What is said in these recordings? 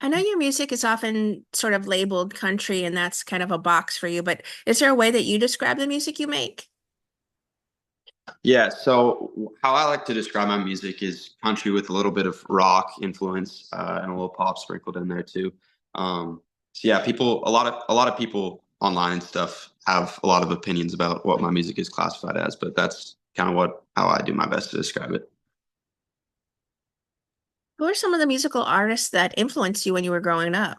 I know your music is often sort of labeled country, and that's kind of a box for you, but is there a way that you describe the music you make? Yeah, so how I like to describe my music is country with a little bit of rock influence and a little pop sprinkled in there too. So yeah, a lot of people online and stuff have a lot of opinions about what my music is classified as, but that's kind of what how I do my best to describe it. Who are some of the musical artists that influenced you when you were growing up?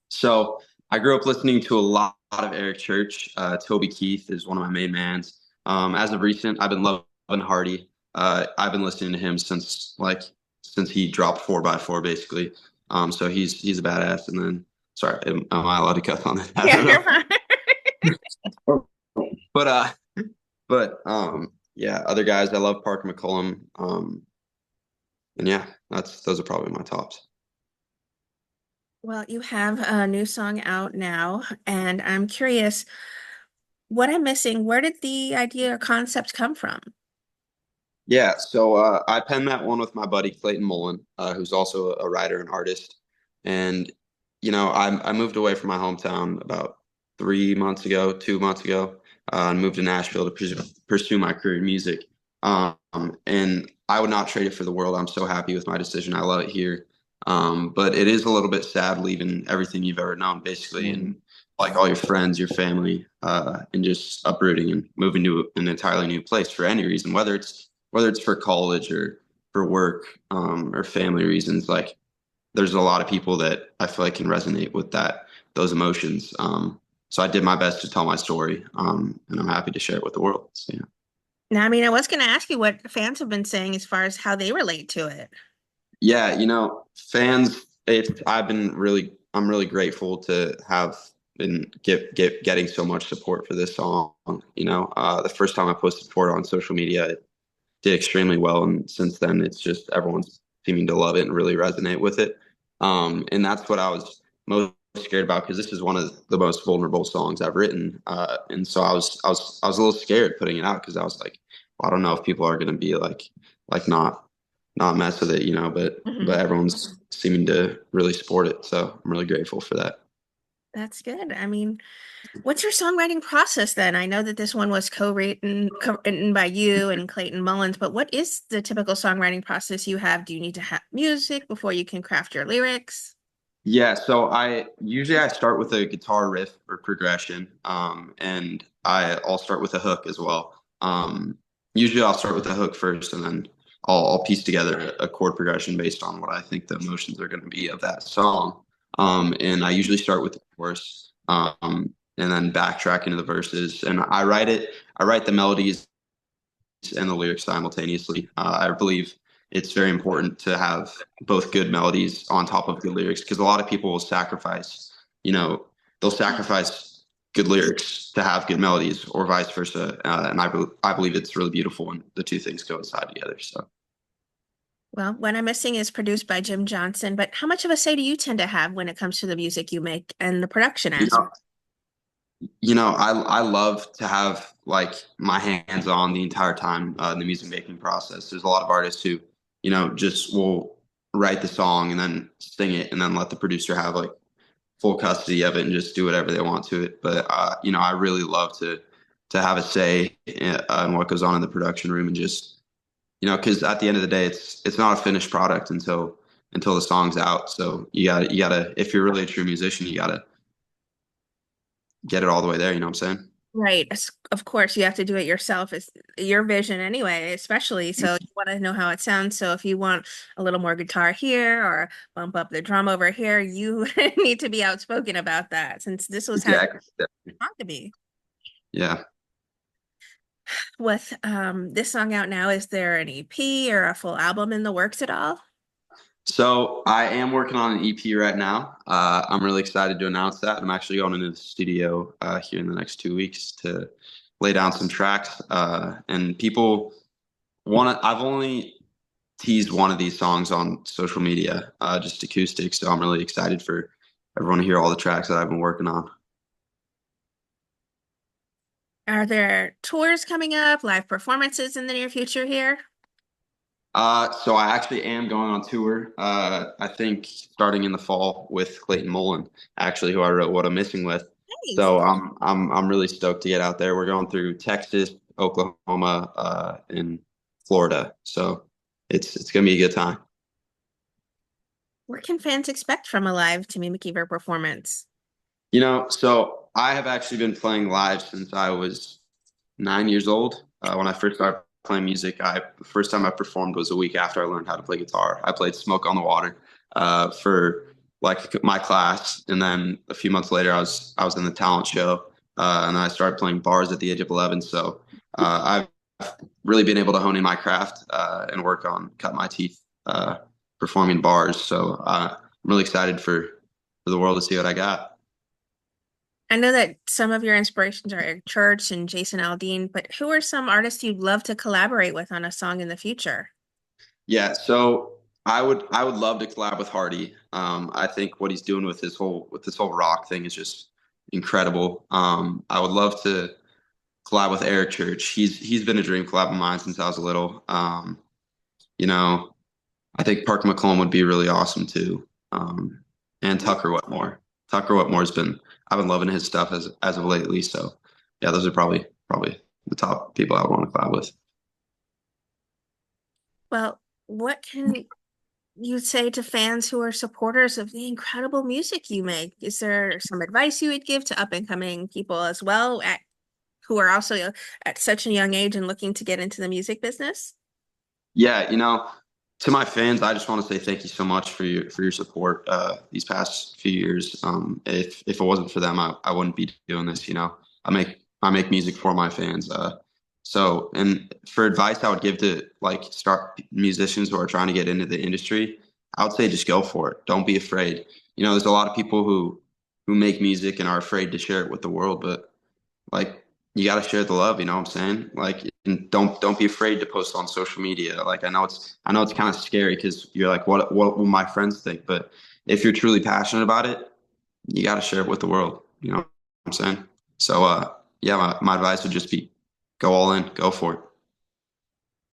So I grew up listening to a lot of Eric Church. Toby Keith is one of my main mans. As of recent, I've been loving Hardy. I've been listening to him since he dropped 4x4 basically. So he's a badass. And then sorry, am I allowed to cut on that? I Yeah, don't you're know. fine. But yeah, other guys I love Parker McCollum. And yeah, that's those are probably my tops. Well, you have a new song out now, and I'm curious what I'm missing. Where did the idea or concept come from? Yeah, so I penned that one with my buddy Clayton Mullen, who's also a writer and artist. And I moved away from my hometown about 3 months ago, 2 months ago, and moved to Nashville to pursue my career in music. And I would not trade it for the world. I'm so happy with my decision. I love it here. But it is a little bit sad leaving everything you've ever known, basically, and like all your friends, your family, and just uprooting and moving to an entirely new place for any reason, whether it's for college or for work or family reasons. Like there's a lot of people that I feel like can resonate with those emotions. So I did my best to tell my story, and I'm happy to share it with the world. So yeah. Now, I mean, I was going to ask you what fans have been saying as far as how they relate to it. Yeah, fans, I'm really grateful to have been getting so much support for this song. The first time I posted for it on social media, it did extremely well, and since then, it's just everyone's seeming to love it and really resonate with it. And that's what I was most scared about because this is one of the most vulnerable songs I've written, and so I was a little scared putting it out because I was like, well, I don't know if people are going to be like not mess with it, but Mhm. everyone's seeming to really support it. So I'm really grateful for that. That's good. I mean, what's your songwriting process then? I know that this one was co-written by you and Clayton Mullins, but what is the typical songwriting process you have? Do you need to have music before you can craft your lyrics? Yeah, so I start with a guitar riff or progression, and I'll start with a hook as well. Usually I'll start with the hook first, and then I'll piece together a chord progression based on what I think the emotions are going to be of that song. And I usually start with the chorus, and then backtrack into the verses, and I write the melodies and the lyrics simultaneously. I believe it's very important to have both good melodies on top of good lyrics because a lot of people will you know, they'll sacrifice good lyrics to have good melodies or vice versa. And I believe it's really beautiful when the two things coincide together. So, Well, What I'm Missing is produced by Jim Johnson, but how much of a say do you tend to have when it comes to the music you make and the production you aspect? know, I love to have like my hands on the entire time in the music making process. There's a lot of artists who, just will write the song and then sing it and then let the producer have like full custody of it and just do whatever they want to it. But I really love to have a say in what goes on in the production room and just because at the end of the day, it's not a finished product until the song's out. So you gotta if you're really a true musician, you gotta get it all the way there. You know what I'm saying? Right. Of course, you have to do it yourself. It's your vision anyway, especially. So you want to know how it sounds. So if you want a little more guitar here or bump up the drum over here, you need to be outspoken about that since this was how you Exactly. want to be. Yeah. With this song out now, is there an EP or a full album in the works at all? So I am working on an EP right now. I'm really excited to announce that. I'm actually going into the studio here in the next 2 weeks to lay down some tracks. And people want to. I've only teased one of these songs on social media, just acoustic. So I'm really excited for everyone to hear all the tracks that I've been working on. Are there tours coming up, live performances in the near future here? So I actually am going on tour. I think starting in the fall with Clayton Mullen, actually, who I wrote "What I'm Missing" with. Nice. So I'm really stoked to get out there. We're going through Texas, Oklahoma, and Florida. So it's gonna be a good time. What can fans expect from a live Timmy McKeever performance? So I have actually been playing live since I was 9 years old. When I first started playing music, the first time I performed was a week after I learned how to play guitar. I played "Smoke on the Water" for like my class, and then a few months later, I was in the talent show, and then I started playing bars at the age of 11. So I've really been able to hone in my craft and work on cut my teeth performing bars. So I'm really excited for the world to see what I got. I know that some of your inspirations are Eric Church and Jason Aldean, but who are some artists you'd love to collaborate with on a song in the future? Yeah, so I would love to collab with Hardy. I think what he's doing with this whole rock thing is just incredible. I would love to collab with Eric Church. He's been a dream collab of mine since I was little. You know, I think Parker McCollum would be really awesome too. And Tucker Wetmore. Tucker Wetmore's been I've been loving his stuff as of lately. So yeah, those are probably the top people I would want to collab with. Well, what can you say to fans who are supporters of the incredible music you make? Is there some advice you would give to up and coming people as well who are also at such a young age and looking to get into the music business? Yeah, to my fans, I just want to say thank you so much for your support these past few years. If it wasn't for them, I wouldn't be doing this. I make music for my fans. And for advice I would give to like start musicians who are trying to get into the industry, I would say just go for it. Don't be afraid. There's a lot of people who make music and are afraid to share it with the world, but like you got to share the love, you know what I'm saying? Like, and don't be afraid to post on social media. Like, I know it's kind of scary because you're like, what will my friends think? But if you're truly passionate about it, you got to share it with the world. You know what I'm saying? So yeah, my advice would just be go all in, go for it.